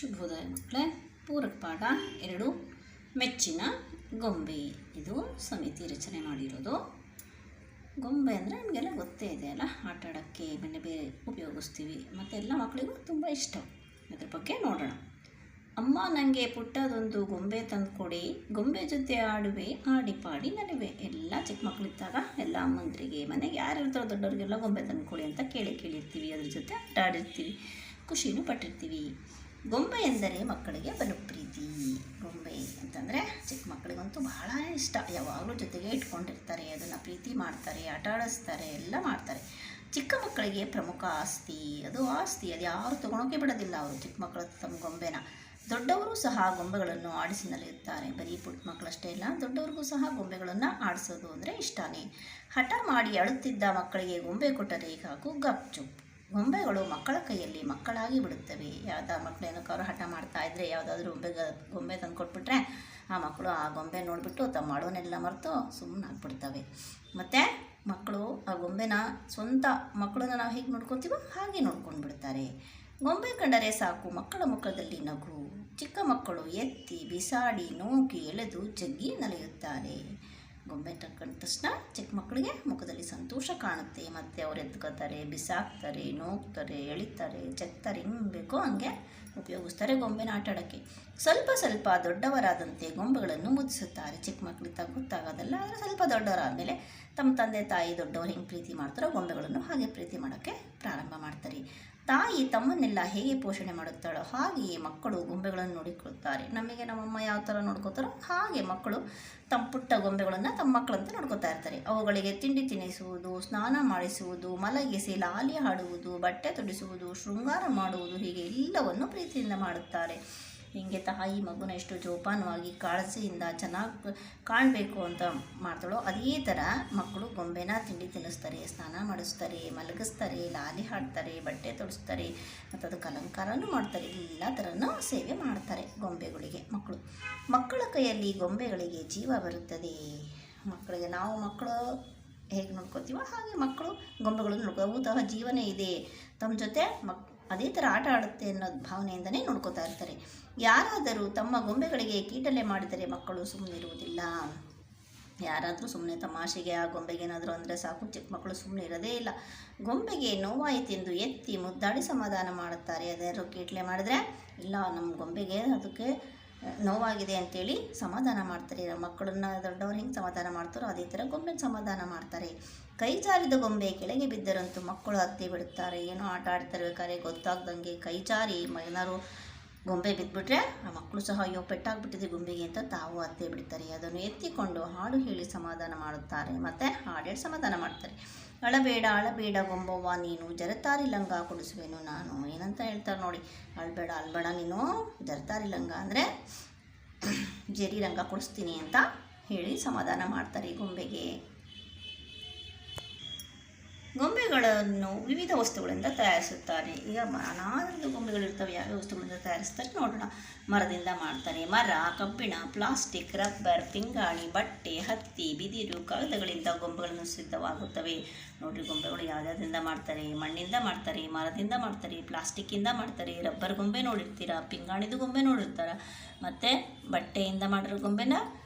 ಶುಭೋದಯ ಮಕ್ಕಳೇ. ಪೂರಕ ಪಾಠ 2 ಮೆಚ್ಚಿನ ಗೊಂಬೆ. ಇದು ಸಮಿತಿ ರಚನೆ ಮಾಡಿರೋದು. ಗೊಂಬೆ ಅಂದರೆ ನಮಗೆಲ್ಲ ಗೊತ್ತೇ ಇದೆ ಅಲ್ಲ, ಆಟ ಆಡೋಕ್ಕೆ ಬೇರೆ ಬೇರೆ ಉಪಯೋಗಿಸ್ತೀವಿ ಮತ್ತು ಎಲ್ಲ ಮಕ್ಕಳಿಗೂ ತುಂಬ ಇಷ್ಟ. ಅದ್ರ ಬಗ್ಗೆ ನೋಡೋಣ. ಅಮ್ಮ ನನಗೆ ಪುಟ್ಟದೊಂದು ಗೊಂಬೆ ತಂದುಕೊಡಿ, ಗೊಂಬೆ ಜೊತೆ ಆಡುವೆ, ಆಡಿ ಪಾಡಿ ನಲಿವೆ. ಎಲ್ಲ ಚಿಕ್ಕ ಮಕ್ಕಳಿದ್ದಾಗ ಎಲ್ಲ ಅಮ್ಮಂದ್ರಿಗೆ ಮನೆಗೆ ಯಾರು ಇರ್ತಾರೋ ದೊಡ್ಡವ್ರಿಗೆಲ್ಲ ಗೊಂಬೆ ತಂದುಕೊಡಿ ಅಂತ ಕೇಳಿರ್ತೀವಿ. ಅದ್ರ ಜೊತೆ ಆಟ ಆಡಿರ್ತೀವಿ, ಖುಷಿನೂ ಪಟ್ಟಿರ್ತೀವಿ. ಗೊಂಬೆ ಎಂದರೆ ಮಕ್ಕಳಿಗೆ ಬಲು ಪ್ರೀತಿ. ಗೊಂಬೆ ಅಂತಂದರೆ ಚಿಕ್ಕ ಮಕ್ಕಳಿಗಂತೂ ಬಹಳ ಇಷ್ಟ. ಯಾವಾಗಲೂ ಜೊತೆಗೆ ಇಟ್ಕೊಂಡಿರ್ತಾರೆ, ಅದನ್ನು ಪ್ರೀತಿ ಮಾಡ್ತಾರೆ, ಆಟ ಆಡಿಸ್ತಾರೆ, ಎಲ್ಲ ಮಾಡ್ತಾರೆ. ಚಿಕ್ಕ ಮಕ್ಕಳಿಗೆ ಪ್ರಮುಖ ಆಸ್ತಿ. ಅದು ಯಾರು ತೊಗೊಳೋಕೆ ಬಿಡೋದಿಲ್ಲ. ಅವರು ಚಿಕ್ಕ ಮಕ್ಕಳು ತಮ್ಮ ಗೊಂಬೆನ. ದೊಡ್ಡವರು ಸಹ ಗೊಂಬೆಗಳನ್ನು ಆಡಿಸಿ ನಲಿಯುತ್ತಾರೆ. ಬರೀ ಪುಟ್ಟ ಮಕ್ಕಳಷ್ಟೇ ಇಲ್ಲ, ದೊಡ್ಡವ್ರಿಗೂ ಸಹ ಗೊಂಬೆಗಳನ್ನು ಆಡಿಸೋದು ಅಂದರೆ ಇಷ್ಟನೇ. ಹಠ ಮಾಡಿ ಅಳುತ್ತಿದ್ದ ಮಕ್ಕಳಿಗೆ ಗೊಂಬೆ ಕೊಟ್ಟರೆ ಹಾಗೂ ಗಪ್ಚುಪ್. ಗೊಂಬೆಗಳು ಮಕ್ಕಳ ಕೈಯಲ್ಲಿ ಮಕ್ಕಳಾಗಿ ಬಿಡುತ್ತವೆ. ಯಾವುದಾದ್ರು ಮಕ್ಕಳು ಏನಕ್ಕಾದ್ರು ಹಠ ಮಾಡ್ತಾ ಇದ್ದರೆ ಯಾವುದಾದ್ರೂ ಗೊಂಬೆ ತಂದು ಕೊಟ್ಬಿಟ್ರೆ ಆ ಮಕ್ಕಳು ಆ ಗೊಂಬೆ ನೋಡಿಬಿಟ್ಟು ತಮ್ಮ ಮಾಡೋನೆಲ್ಲ ಮರೆತು ಸುಮ್ಮನೆ ಆಗ್ಬಿಡ್ತವೆ. ಮತ್ತು ಮಕ್ಕಳು ಆ ಗೊಂಬೆನ ಸ್ವಂತ ಮಕ್ಕಳನ್ನ ನಾವು ಹೇಗೆ ನೋಡ್ಕೊತೀವೋ ಹಾಗೆ ನೋಡ್ಕೊಂಡು ಬಿಡ್ತಾರೆ. ಗೊಂಬೆ ಕಂಡರೆ ಸಾಕು ಮಕ್ಕಳ ಮುಖದಲ್ಲಿ ನಗು. ಚಿಕ್ಕ ಮಕ್ಕಳು ಎತ್ತಿ ಬಿಸಾಡಿ ನೂಕಿ ಎಳೆದು ಜಗ್ಗಿ ನಲಿಯುತ್ತಾರೆ. ಗೊಂಬೆ ಕಂಡ ತಕ್ಷಣ ಚಿಕ್ಕ ಮಕ್ಕಳಿಗೆ ಮುಖದಲ್ಲಿ ಸಂತೋಷ ಕಾಣುತ್ತೆ. ಮತ್ತು ಅವ್ರು ಎತ್ಕೋತಾರೆ, ಬಿಸಾಕ್ತಾರೆ, ನೂಕ್ತಾರೆ, ಎಳಿತಾರೆ, ಚೆಕ್ತಾರೆ, ಹೆಂಗೆ ಬೇಕೋ ಹಂಗೆ ಉಪಯೋಗಿಸ್ತಾರೆ ಗೊಂಬೆನ ಆಟ ಆಡೋಕ್ಕೆ. ಸ್ವಲ್ಪ ದೊಡ್ಡವರಾದಂತೆ ಗೊಂಬೆಗಳನ್ನು ಮುದ್ದಿಸುತ್ತಾರೆ. ಚಿಕ್ಕ ಮಕ್ಕಳಿದ್ದಾಗ ಗೊತ್ತಾಗೋದಲ್ಲ, ಆದರೆ ಸ್ವಲ್ಪ ದೊಡ್ಡವರಾದಮೇಲೆ ತಮ್ಮ ತಂದೆ ತಾಯಿ ದೊಡ್ಡವರು ಹೆಂಗೆ ಪ್ರೀತಿ ಮಾಡ್ತಾರೋ ಗೊಂಬೆಗಳನ್ನು ಹಾಗೆ ಪ್ರೀತಿ ಮಾಡೋಕ್ಕೆ ಪ್ರಾರಂಭ ಮಾಡ್ತಾರೆ. ತಾಯಿ ತಮ್ಮನ್ನೆಲ್ಲ ಹೇಗೆ ಪೋಷಣೆ ಮಾಡುತ್ತಾಳೋ ಹಾಗೆಯೇ ಮಕ್ಕಳು ಗೊಂಬೆಗಳನ್ನು ನೋಡಿಕೊಳ್ತಾರೆ. ನಮಗೆ ನಮ್ಮಮ್ಮ ಯಾವ ಥರ ನೋಡ್ಕೋತಾರೋ ಹಾಗೆ ಮಕ್ಕಳು ತಮ್ಮ ಪುಟ್ಟ ಗೊಂಬೆಗಳನ್ನು ತಮ್ಮ ಮಕ್ಕಳಂತ ನೋಡ್ಕೋತಾ ಇರ್ತಾರೆ. ಅವುಗಳಿಗೆ ತಿಂಡಿ ತಿನ್ನಿಸುವುದು, ಸ್ನಾನ ಮಾಡಿಸುವುದು, ಮಲಗಿಸಿ ಲಾಲಿ ಹಾಡುವುದು, ಬಟ್ಟೆ ತೊಡಿಸುವುದು, ಶೃಂಗಾರ ಮಾಡುವುದು, ಹೀಗೆ ಎಲ್ಲವನ್ನು ಪ್ರೀತಿಯಿಂದ ಮಾಡುತ್ತಾರೆ. ಹೀಗೆ ತಾಯಿ ಮಗುನ ಎಷ್ಟು ಜೋಪಾನವಾಗಿ ಕಾಳಜಿಯಿಂದ ಚೆನ್ನಾಗಿ ಕಾಣಬೇಕು ಅಂತ ಮಾಡ್ತಾಳೋ ಅದೇ ಥರ ಮಕ್ಕಳು ಗೊಂಬೆನ ತಿಂಡಿ ತಿನ್ನಿಸ್ತಾರೆ, ಸ್ನಾನ ಮಾಡಿಸ್ತಾರೆ, ಮಲಗಿಸ್ತಾರೆ, ಲಾಲಿ ಹಾಡ್ತಾರೆ, ಬಟ್ಟೆ ತೊಡಿಸ್ತಾರೆ, ಮತ್ತು ಅದಕ್ಕೆ ಅಲಂಕಾರನೂ ಮಾಡ್ತಾರೆ. ಎಲ್ಲ ಥರನೂ ಸೇವೆ ಮಾಡ್ತಾರೆ ಗೊಂಬೆಗಳಿಗೆ ಮಕ್ಕಳು. ಮಕ್ಕಳ ಕೈಯಲ್ಲಿ ಗೊಂಬೆಗಳಿಗೆ ಜೀವ ಬರುತ್ತದೆ. ಮಕ್ಕಳಿಗೆ ನಾವು ಮಕ್ಕಳು ಹೇಗೆ ನೋಡ್ಕೋತೀವೋ ಹಾಗೆ ಮಕ್ಕಳು ಗೊಂಬೆಗಳನ್ನು ನೋಡ್ಕೋ ತಹ ಜೀವನೇ ಇದೆ, ತಮ್ಮ ಜೊತೆ ಅದೇ ಥರ ಆಟ ಆಡುತ್ತೆ ಅನ್ನೋದು ಭಾವನೆಯಿಂದನೇ ನೋಡ್ಕೋತಾ ಇರ್ತಾರೆ. ಯಾರಾದರೂ ತಮ್ಮ ಗೊಂಬೆಗಳಿಗೆ ಕೀಟಲೆ ಮಾಡಿದರೆ ಮಕ್ಕಳು ಸುಮ್ಮನಿರುವುದಿಲ್ಲ. ಯಾರಾದರೂ ಸುಮ್ಮನೆ ತಮಾಷೆಗೆ ಆ ಗೊಂಬೆಗೆ ಏನಾದರೂ ಅಂದರೆ ಸಾಕು, ಚಿಕ್ಕ ಮಕ್ಕಳು ಸುಮ್ಮನೆ ಇರೋದೇ ಇಲ್ಲ. ಗೊಂಬೆಗೆ ನೋವಾಯಿತೆಂದು ಎತ್ತಿ ಮುದ್ದಾಡಿ ಸಮಾಧಾನ ಮಾಡುತ್ತಾರೆ. ಅದೇನಾದ್ರು ಕೀಟಲೆ ಮಾಡಿದ್ರೆ ಇಲ್ಲ ನಮ್ಮ ಗೊಂಬೆಗೆ ಅದಕ್ಕೆ ನೋವಾಗಿದೆ ಅಂತೇಳಿ ಸಮಾಧಾನ ಮಾಡ್ತಾರೆ. ಮಕ್ಕಳನ್ನ ದೊಡ್ಡವ್ರು ಹೆಂಗೆ ಸಮಾಧಾನ ಮಾಡ್ತಾರೋ ಅದೇ ಥರ ಗೊಂಬೆನ ಸಮಾಧಾನ ಮಾಡ್ತಾರೆ. ಕೈ ಜಾರಿದ ಗೊಂಬೆ ಕೆಳಗೆ ಬಿದ್ದರಂತೂ ಮಕ್ಕಳು ಹತ್ತಿ ಬಿಡುತ್ತಾರೆ. ಏನೋ ಆಟ ಆಡ್ತಿರ್ಬೇಕಾದ್ರೆ ಗೊತ್ತಾಗ್ದಂಗೆ ಕೈ ಜಾರಿ ಏನಾದ್ರು ಗೊಂಬೆ ಬಿದ್ದುಬಿಟ್ರೆ ಆ ಮಕ್ಕಳು ಸಹ ಅಯ್ಯೋ ಪೆಟ್ಟಾಗ್ಬಿಟ್ಟಿದೆ ಗೊಂಬೆಗೆ ಅಂತ ತಾವು ಹತ್ತೇ ಬಿಡ್ತಾರೆ. ಅದನ್ನು ಎತ್ತಿಕೊಂಡು ಹಾಡು ಹೇಳಿ ಸಮಾಧಾನ ಮಾಡುತ್ತಾರೆ, ಮತ್ತು ಹಾಡೇಳಿ ಸಮಾಧಾನ ಮಾಡ್ತಾರೆ. ಅಳಬೇಡ ಗೊಂಬವ್ವ ನೀನು, ಜರತಾರಿ ಲಂಗ ಕೊಡಿಸುವೆನು ನಾನು. ಏನಂತ ಹೇಳ್ತಾರೆ ನೋಡಿ, ಅಳಬೇಡ ನೀನು, ಜರತಾರಿ ಲಂಗ ಅಂದರೆ ಜರಿ ರಂಗ ಕೊಡಿಸ್ತೀನಿ ಅಂತ ಹೇಳಿ ಸಮಾಧಾನ ಮಾಡ್ತಾರೆ ಗೊಂಬೆಗೆ. ಗೊಂಬೆಗಳನ್ನು ವಿವಿಧ ವಸ್ತುಗಳಿಂದ ತಯಾರಿಸುತ್ತಾರೆ. ಈಗ ನಾನಾ ಗೊಂಬೆಗಳಿರ್ತವೆ. ಯಾವ್ಯಾವ ವಸ್ತುಗಳಿಂದ ತಯಾರಿಸ್ತಾರೆ ನೋಡೋಣ. ಮರದಿಂದ ಮಾಡ್ತಾರೆ. ಮರ, ಕಬ್ಬಿಣ, ಪ್ಲಾಸ್ಟಿಕ್, ರಬ್ಬರ್, ಪಿಂಗಾಣಿ, ಬಟ್ಟೆ, ಹತ್ತಿ, ಬಿದಿರು, ಕಾಗದಗಳಿಂದ ಗೊಂಬೆಗಳನ್ನು ಸಿದ್ಧವಾಗುತ್ತವೆ. ನೋಡಿರಿ ಗೊಂಬೆಗಳು ಯಾವುದ್ರಿಂದ ಮಾಡ್ತಾರೆ. ಮಣ್ಣಿಂದ ಮಾಡ್ತಾರೆ, ಮರದಿಂದ ಮಾಡ್ತಾರೆ, ಪ್ಲಾಸ್ಟಿಕ್ಕಿಂದ ಮಾಡ್ತಾರೆ, ರಬ್ಬರ್ ಗೊಂಬೆ ನೋಡಿರ್ತೀರ, ಪಿಂಗಾಣಿದು ಗೊಂಬೆ ನೋಡಿರ್ತಾರೆ, ಮತ್ತು ಬಟ್ಟೆಯಿಂದ ಮಾಡಿರೋ ಗೊಂಬೆನ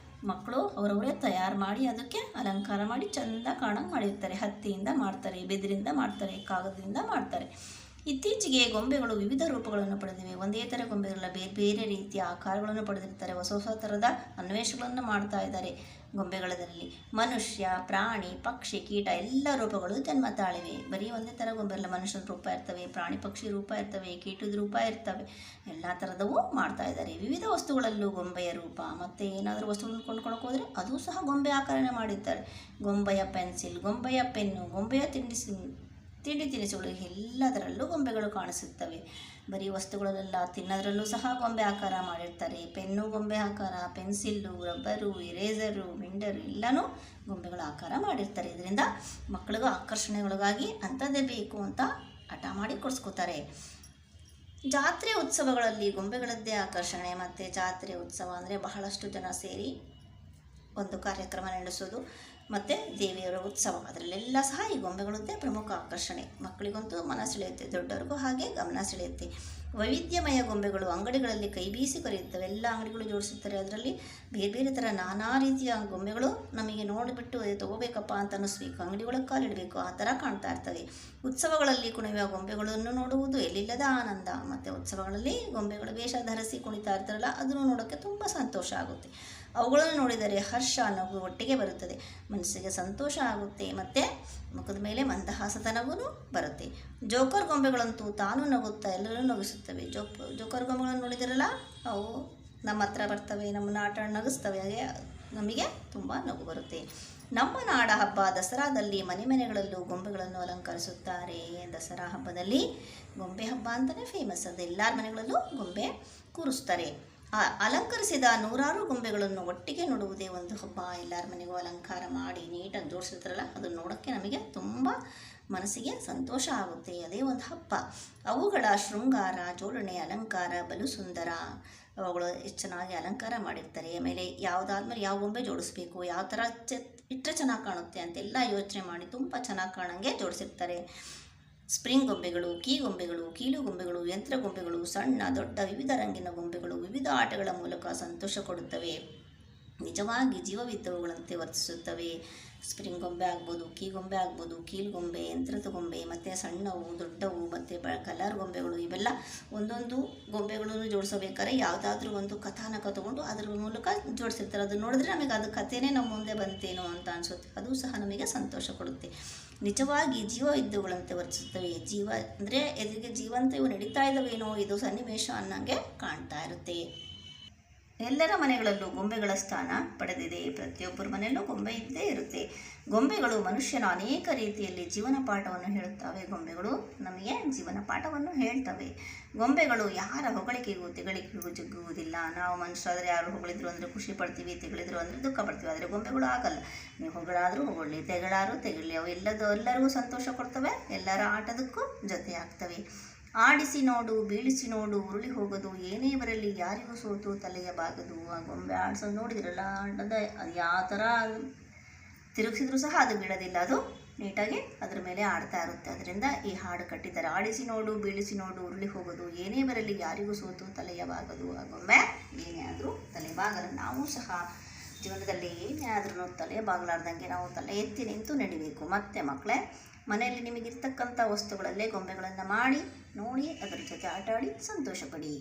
ಮಕ್ಕಳು ಅವರವರೇ ತಯಾರು ಮಾಡಿ ಅದಕ್ಕೆ ಅಲಂಕಾರ ಮಾಡಿ ಚೆಂದ ಕಾಣಂಗೆ ಮಾಡಿರ್ತಾರೆ. ಹತ್ತಿಯಿಂದ ಮಾಡ್ತಾರೆ, ಬಿದಿರಿಂದ ಮಾಡ್ತಾರೆ, ಕಾಗದದಿಂದ ಮಾಡ್ತಾರೆ. ಇತ್ತೀಚೆಗೆ ಗೊಂಬೆಗಳು ವಿವಿಧ ರೂಪಗಳನ್ನು ಪಡೆದಿವೆ. ಒಂದೇ ಥರ ಗೊಂಬೆಗಳೆಲ್ಲ ಬೇರೆ ಬೇರೆ ರೀತಿಯ ಆಕಾರಗಳನ್ನು ಪಡೆದಿರ್ತಾರೆ. ಹೊಸ ಥರದ ಅನ್ವೇಷಣೆಗಳನ್ನು ಮಾಡ್ತಾ ಇದ್ದಾರೆ ಗೊಂಬೆಗಳಲ್ಲಿ. ಮನುಷ್ಯ, ಪ್ರಾಣಿ, ಪಕ್ಷಿ, ಕೀಟ ಎಲ್ಲ ರೂಪಗಳು ಜನ್ಮ ತಾಳಿವೆ. ಬರೀ ಒಂದೇ ಥರ ಗೊಂಬೆ ಎಲ್ಲ. ಮನುಷ್ಯನ ರೂಪ ಇರ್ತವೆ, ಪ್ರಾಣಿ ಪಕ್ಷಿ ರೂಪ ಇರ್ತವೆ, ಕೀಟದ ರೂಪ ಇರ್ತವೆ, ಎಲ್ಲ ಥರದವು ಮಾಡ್ತಾ ಇದ್ದಾರೆ. ವಿವಿಧ ವಸ್ತುಗಳಲ್ಲೂ ಗೊಂಬೆಯ ರೂಪ. ಮತ್ತು ಏನಾದರೂ ವಸ್ತುಗಳನ್ನು ಕೊಂಡ್ಕೊಳಕ್ಕೆ ಹೋದರೆ ಅದು ಸಹ ಗೊಂಬೆ ಆಕಾರನೇ ಮಾಡಿರ್ತಾರೆ. ಗೊಂಬೆಯ ಪೆನ್ಸಿಲ್, ಗೊಂಬೆಯ ಪೆನ್ನು, ಗೊಂಬೆಯ ತಿಂಡಿ ತಿನಿಸುಗಳು ಎಲ್ಲದರಲ್ಲೂ ಗೊಂಬೆಗಳು ಕಾಣಿಸುತ್ತವೆ. ಬರೀ ವಸ್ತುಗಳಲ್ಲೆಲ್ಲ ತಿನ್ನೋದ್ರಲ್ಲೂ ಸಹ ಗೊಂಬೆ ಆಕಾರ ಮಾಡಿರ್ತಾರೆ. ಪೆನ್ನು ಗೊಂಬೆ ಆಕಾರ, ಪೆನ್ಸಿಲ್ಲು, ರಬ್ಬರು, ಇರೇಸರು, ಮಿಂಡರು ಎಲ್ಲನೂ ಗೊಂಬೆಗಳ ಆಕಾರ ಮಾಡಿರ್ತಾರೆ. ಇದರಿಂದ ಮಕ್ಕಳಿಗೂ ಆಕರ್ಷಣೆಗಳಿಗಾಗಿ ಅಂಥದ್ದೇ ಬೇಕು ಅಂತ ಹಠ ಮಾಡಿ ಕೊಡಿಸ್ಕೋತಾರೆ. ಜಾತ್ರೆ ಉತ್ಸವಗಳಲ್ಲಿ ಗೊಂಬೆಗಳದ್ದೇ ಆಕರ್ಷಣೆ. ಮತ್ತು ಜಾತ್ರೆ ಉತ್ಸವ ಅಂದರೆ ಬಹಳಷ್ಟು ಜನ ಸೇರಿ ಒಂದು ಕಾರ್ಯಕ್ರಮ ನಡೆಸೋದು, ಮತ್ತು ದೇವಿಯವರ ಉತ್ಸವ, ಅದರಲ್ಲೆಲ್ಲ ಸಹ ಈ ಗೊಂಬೆಗಳದ್ದೇ ಪ್ರಮುಖ ಆಕರ್ಷಣೆ. ಮಕ್ಕಳಿಗಂತೂ ಮನ ಸೆಳೆಯುತ್ತೆ, ದೊಡ್ಡವ್ರಿಗೂ ಹಾಗೆ ಗಮನ ಸೆಳೆಯುತ್ತೆ. ವೈವಿಧ್ಯಮಯ ಗೊಂಬೆಗಳು ಅಂಗಡಿಗಳಲ್ಲಿ ಕೈ ಬೀಸಿ ಕರೆಯುತ್ತವೆ. ಎಲ್ಲ ಅಂಗಡಿಗಳು ಜೋಡಿಸುತ್ತಾರೆ. ಅದರಲ್ಲಿ ಬೇರೆ ಬೇರೆ ಥರ ನಾನಾ ರೀತಿಯ ಗೊಂಬೆಗಳು ನಮಗೆ ನೋಡಿಬಿಟ್ಟು ತೊಗೋಬೇಕಪ್ಪ ಅಂತ ಅನ್ನಿಸ್ಬೇಕು, ಅಂಗಡಿ ಒಳಗೆ ಕಾಲಿಡಬೇಕು, ಆ ಥರ ಕಾಣ್ತಾ ಇರ್ತವೆ. ಉತ್ಸವಗಳಲ್ಲಿ ಕುಣಿಯುವ ಗೊಂಬೆಗಳನ್ನು ನೋಡುವುದು ಎಲ್ಲಿಲ್ಲದ ಆನಂದ. ಮತ್ತು ಉತ್ಸವಗಳಲ್ಲಿ ಗೊಂಬೆಗಳು ವೇಷ ಧರಿಸಿ ಕುಣಿತಾ ಇರ್ತಾರಲ್ಲ, ಅದನ್ನು ನೋಡೋಕ್ಕೆ ತುಂಬ ಸಂತೋಷ ಆಗುತ್ತೆ. ಅವುಗಳನ್ನು ನೋಡಿದರೆ ಹರ್ಷ, ನಗು ಒಟ್ಟಿಗೆ ಬರುತ್ತದೆ. ಮನಸ್ಸಿಗೆ ಸಂತೋಷ ಆಗುತ್ತೆ ಮತ್ತು ಮುಖದ ಮೇಲೆ ಮಂದಹಾಸತನವೂ ಬರುತ್ತೆ. ಜೋಕರ್ ಗೊಂಬೆಗಳಂತೂ ತಾನು ನಗುತ್ತಾ ಎಲ್ಲರೂ ನಗಿಸುತ್ತವೆ. ಜೋಕರ್ ಗೊಂಬೆಗಳನ್ನು ನೋಡಿದಿರಲ್ಲ, ಅವು ನಮ್ಮ ಹತ್ರ ಬರ್ತವೆ, ನಮ್ಮನ್ನು ಆಟ ನಗಿಸ್ತವೆ, ಹಾಗೆ ನಮಗೆ ತುಂಬ ನಗು ಬರುತ್ತೆ. ನಮ್ಮ ನಾಡ ಹಬ್ಬ ದಸರಾದಲ್ಲಿ ಮನೆ ಮನೆಗಳಲ್ಲೂ ಗೊಂಬೆಗಳನ್ನು ಅಲಂಕರಿಸುತ್ತಾರೆ. ದಸರಾ ಹಬ್ಬದಲ್ಲಿ ಗೊಂಬೆ ಹಬ್ಬ ಅಂತಲೇ ಫೇಮಸ್. ಅದು ಎಲ್ಲರ ಮನೆಗಳಲ್ಲೂ ಗೊಂಬೆ ಕೂರಿಸ್ತಾರೆ. ಅಲಂಕರಿಸಿದ ನೂರಾರು ಗೊಂಬೆಗಳನ್ನು ಒಟ್ಟಿಗೆ ನೋಡುವುದೇ ಒಂದು ಹಬ್ಬ. ಎಲ್ಲರ ಮನೆಗೂ ಅಲಂಕಾರ ಮಾಡಿ ನೀಟಾಗಿ ಜೋಡಿಸಿರ್ತಾರಲ್ಲ, ಅದನ್ನು ನೋಡೋಕ್ಕೆ ನಮಗೆ ತುಂಬ ಮನಸ್ಸಿಗೆ ಸಂತೋಷ ಆಗುತ್ತೆ. ಅದೇ ಒಂದು ಹಬ್ಬ. ಅವುಗಳ ಶೃಂಗಾರ, ಜೋಡಣೆ, ಅಲಂಕಾರ ಬಲು ಸುಂದರ. ಅವುಗಳು ಎಷ್ಟು ಚೆನ್ನಾಗಿ ಅಲಂಕಾರ ಮಾಡಿರ್ತಾರೆ. ಆಮೇಲೆ ಯಾವುದಾದ್ಮೇಲೆ ಯಾವ ಗೊಂಬೆ ಜೋಡಿಸ್ಬೇಕು, ಯಾವ ಥರ ಇಟ್ಟರೆ ಚೆನ್ನಾಗಿ ಕಾಣುತ್ತೆ ಅಂತೆಲ್ಲ ಯೋಚನೆ ಮಾಡಿ ತುಂಬ ಚೆನ್ನಾಗಿ ಕಾಣಂಗೆ ಜೋಡಿಸಿರ್ತಾರೆ. ಸ್ಪ್ರಿಂಗ್ ಗೊಂಬೆಗಳು, ಕೀ ಗೊಂಬೆಗಳು, ಕೀಲು ಗೊಂಬೆಗಳು, ಯಂತ್ರ ಗೊಂಬೆಗಳು, ಸಣ್ಣ ದೊಡ್ಡ ವಿವಿಧ ರಂಗಿನ ಗೊಂಬೆಗಳು ವಿವಿಧ ಆಟಗಳ ಮೂಲಕ ಸಂತೋಷ ಕೊಡುತ್ತವೆ. ನಿಜವಾಗಿ ಜೀವವಿದ್ದವುಗಳಂತೆ ವರ್ತಿಸುತ್ತವೆ. ಸ್ಪ್ರಿಂಗ್ ಗೊಂಬೆ ಆಗ್ಬೋದು, ಕೀ ಗೊಂಬೆ ಆಗ್ಬೋದು, ಕೀಲು ಗೊಂಬೆ, ಯಂತ್ರದ ಗೊಂಬೆ, ಮತ್ತು ಸಣ್ಣವು, ದೊಡ್ಡವು, ಮತ್ತು ಕಲರ್ ಗೊಂಬೆಗಳು, ಇವೆಲ್ಲ ಒಂದೊಂದು ಗೊಂಬೆಗಳನ್ನು ಜೋಡಿಸಬೇಕಾದ್ರೆ ಯಾವುದಾದ್ರೂ ಒಂದು ಕಥಾನಕ ತೊಗೊಂಡು ಅದರ ಮೂಲಕ ಜೋಡಿಸಿರ್ತಾರೆ. ಅದು ನೋಡಿದ್ರೆ ನಮಗೆ ಅದು ಕಥೆನೇ ನಮ್ಮ ಮುಂದೆ ಬಂತೇನೋ ಅಂತ ಅನಿಸುತ್ತೆ. ಅದು ಸಹ ನಮಗೆ ಸಂತೋಷ ಕೊಡುತ್ತೆ. ನಿಜವಾಗಿ ಜೀವ ಇದ್ದುಗಳಂತೆ ವರ್ತಿಸುತ್ತವೆ. ಜೀವ ಅಂದರೆ ಎದುರಿಗೆ ಜೀವಂತ ಇವು ನಡೀತಾ ಇದ್ದಾವೇನೋ, ಇದು ಸನ್ನಿವೇಶ ಅನ್ನಂಗೆ ಕಾಣ್ತಾ ಇರುತ್ತೆ. ಎಲ್ಲರ ಮನೆಗಳಲ್ಲೂ ಗೊಂಬೆಗಳ ಸ್ಥಾನ ಪಡೆದಿದೆ. ಪ್ರತಿಯೊಬ್ಬರ ಮನೆಯಲ್ಲೂ ಗೊಂಬೆ ಇದ್ದೇ ಇರುತ್ತೆ. ಗೊಂಬೆಗಳು ಮನುಷ್ಯನ ಅನೇಕ ರೀತಿಯಲ್ಲಿ ಜೀವನ ಪಾಠವನ್ನು ಹೇಳುತ್ತವೆ. ಗೊಂಬೆಗಳು ನಮಗೆ ಜೀವನ ಪಾಠವನ್ನು ಹೇಳ್ತವೆ. ಗೊಂಬೆಗಳು ಯಾರ ಹೊಗಳಿಕೆಗೂ ತೆಗಳಿಕೆಗೂ ಜಗ್ಗುವುದಿಲ್ಲ. ನಾವು ಮನುಷ್ಯರಾದರೆ ಯಾರು ಹೊಗಳಿದ್ರು ಅಂದರೆ ಖುಷಿ ಪಡ್ತೀವಿ, ತೆಗಳಿದ್ರು ಅಂದರೆ ದುಃಖ ಪಡ್ತೀವಿ. ಆದರೆ ಗೊಂಬೆಗಳು ಆಗಲ್ಲ. ನೀವು ಹೊಗಳಾದರೂ ಹೊಗಳಿ, ತೆಗಳಾದರೂ ತೆಗಳಿ, ಅವು ಎಲ್ಲರಿಗೂ ಸಂತೋಷ ಕೊಡ್ತವೆ. ಎಲ್ಲರ ಆಟದಕ್ಕೂ ಜೊತೆ ಆಗ್ತವೆ. ಆಡಿಸಿ ನೋಡು, ಬೀಳಿಸಿ ನೋಡು, ಉರುಳಿ ಹೋಗೋದು, ಏನೇ ಬರಲಿ ಯಾರಿಗೂ ಸೋತು ತಲೆಗೆ ಬಾಗದು. ಆ ಗೊಂಬೆ ಆಡಿಸೋದು ನೋಡಿದಿರಲ್ಲ, ಅದು ಯಾವ ಥರ ತಿರುಗಿಸಿದ್ರು ಸಹ ಅದು ಬೀಳೋದಿಲ್ಲ, ಅದು ನೀಟಾಗಿ ಅದ್ರ ಮೇಲೆ ಆಡ್ತಾ ಇರುತ್ತೆ. ಅದರಿಂದ ಈ ಹಾಡು ಕಟ್ಟಿದ್ದಾರೆ. ಆಡಿಸಿ ನೋಡು, ಬೀಳಿಸಿ ನೋಡು, ಉರುಳಿ ಹೋಗೋದು, ಏನೇ ಬರಲಿ ಯಾರಿಗೂ ಸೋತು ತಲೆಯ ಬಾಗದು. ಆ ಗೊಂಬೆ ಏನೇ ಆದರೂ ತಲೆ ಬಾಗಲ್ಲ. ನಾವು ಸಹ ಜೀವನದಲ್ಲಿ ಏನೇ ಆದ್ರೂ ತಲೆ ಬಾಗಲಾರ್ದಂಗೆ ನಾವು ತಲೆ ಎತ್ತಿ ನಿಂತು ನಡಿಬೇಕು. ಮತ್ತು ಮಕ್ಕಳೇ, ಮನೆಯಲ್ಲಿ ನಿಮಗಿರ್ತಕ್ಕಂಥ ವಸ್ತುಗಳಲ್ಲೇ ಗೊಂಬೆಗಳನ್ನು ಮಾಡಿ ನೋಡಿ, ಅದರ ಜೊತೆ ಆಟ ಆಡಿ ಸಂತೋಷ ಪಡಿ.